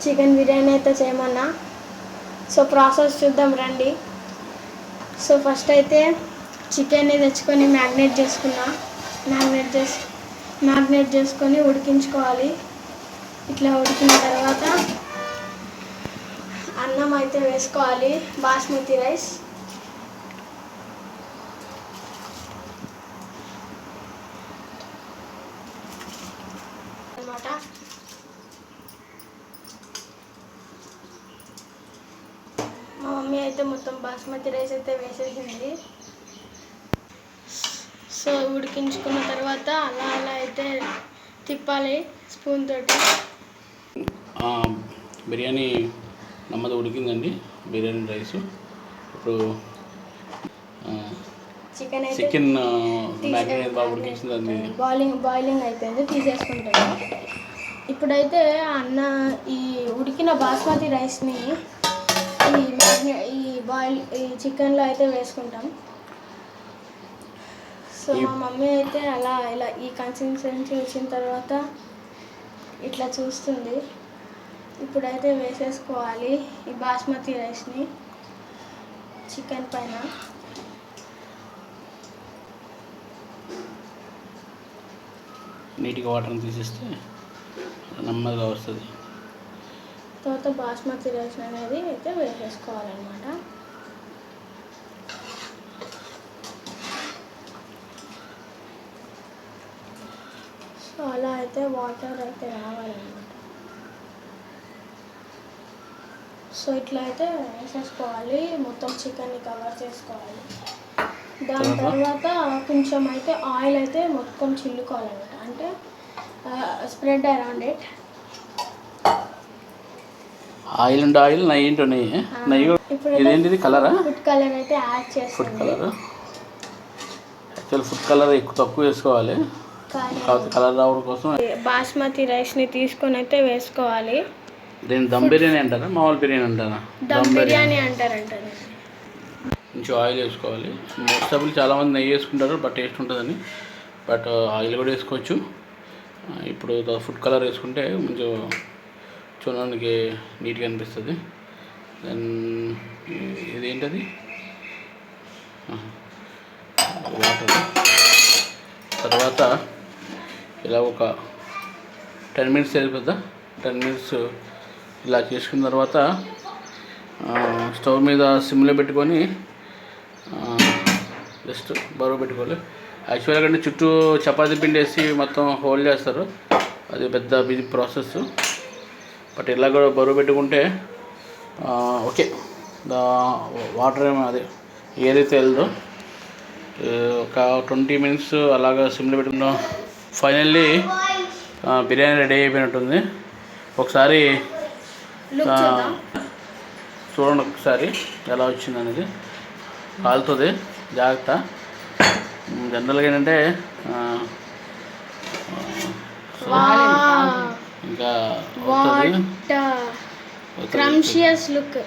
Chicken biryani అయితే చేయమన్నా. So process చూద్దాం రండి. సో ఫస్ట్ అయితే చికెన్ని తెచ్చుకొని మ్యాగ్నేట్ చేసుకొని ఉడికించుకోవాలి. ఇట్లా ఉడికిన తర్వాత అన్నం అయితే వేసుకోవాలి, బాస్మతి రైస్. అన్నమాట. మా మమ్మీ అయితే మొత్తం బాస్మతి రైస్ అయితే వేసేసింది. సో ఉడికించుకున్న తర్వాత అలా అయితే తిప్పాలి స్పూన్ తోటి. బిర్యానీ నమ్మది ఉడికిందండి, బిర్యానీ రైస్. ఇప్పుడు చికెన్ మ్యాగ్నేట్ బాగా ఉడికించిందండి. బాయిలింగ్ అయిపోయింది, తీసేసుకుంటాను. ఇప్పుడైతే ఈ ఉడికిన బాస్మతి రైస్ని ఈ చికెన్లో అయితే వేసుకుంటాం. సో మా మమ్మీ అయితే ఇలా ఈ కన్సిస్టెన్సీ వచ్చిన తర్వాత ఇట్లా చూస్తుంది. ఇప్పుడైతే వేసేసుకోవాలి ఈ బాస్మతి రైస్ని చికెన్ పైన. నీట్గా వాటర్ని తీసేస్తే నెమ్మదిగా వస్తుంది. తర్వాత బాస్మతి రైస్ అనేది అయితే వేసేసుకోవాలన్నమాట. సో అలా అయితే వాటర్ అయితే రావాలన్నమాట. సో ఇట్లా అయితే వేసేసుకోవాలి, మొత్తం చికెన్ని కవర్ చేసుకోవాలి. దాని తర్వాత కొంచెం అయితే ఆయిల్ అయితే మొత్తం చిల్లుకోవాలన్నమాట, అంటే స్ప్రెడ్ అరౌండ్ ఇట్. ఆయిల్ నెయ్యి ఇదేంటిది కలరా? ఫుడ్ కలర్ అయితే యాడ్ చేస్తాం. Food colour actual food colour ఎక్కువ తక్కువ వేసుకోవాలి, కలర్ రావడం కోసం. బాస్మతి రైస్ని తీసుకొని అయితే వేసుకోవాలి. దీన్ని దమ్ బిర్యానీ అంటారా, మామూలు బిర్యానీ అంటారా? దమ్ బిర్యానీ అంటారంట. కొంచెం ఆయిల్ వేసుకోవాలి. మోస్టబుల్ చాలామంది నెయ్యి వేసుకుంటారు, బట్ టేస్ట్ ఉంటుందని. బట్ ఆయిల్ కూడా వేసుకోవచ్చు. ఇప్పుడు ఫుడ్ కలర్ వేసుకుంటే కొంచెం చూడడానికి నీట్గా అనిపిస్తుంది. దెన్ ఇదేంటది, వాటర్. తర్వాత ఇలా ఒక 10 మినిట్స్ వెళ్ళిపోద్దా. 10 మినిట్స్ ఇలా చేసుకున్న తర్వాత స్టవ్ మీద సిమ్లో పెట్టుకొని జస్ట్ బరువు పెట్టుకోవాలి. యాక్చువల్గా అంటే చుట్టూ చపాతీ పిండి వేసి మొత్తం హోల్డ్ చేస్తారు, అది పెద్ద బిజీ ప్రాసెస్. బట్ ఇలా కూడా బరువు పెట్టుకుంటే ఓకే, వాటర్ ఏమో అదే ఏదైతే వెళ్దో ఒక 20 మినిట్స్ అలాగా సిమ్లో పెట్టుకుంటాం. ఫైనల్లీ బిర్యానీ రెడీ అయిపోయినట్టుంది. ఒకసారి చూడండి, ఒకసారి ఎలా వచ్చింది అనేది. కాలుతుంది, జాగ్రత్త. జనరల్గా ఏంటంటే ఇంకా క్రంషియస్ లుక్.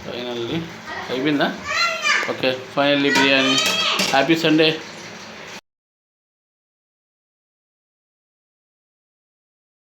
ఫైనల్లీ అయిపోయిందా? Okay, finally biryani. Happy Sunday.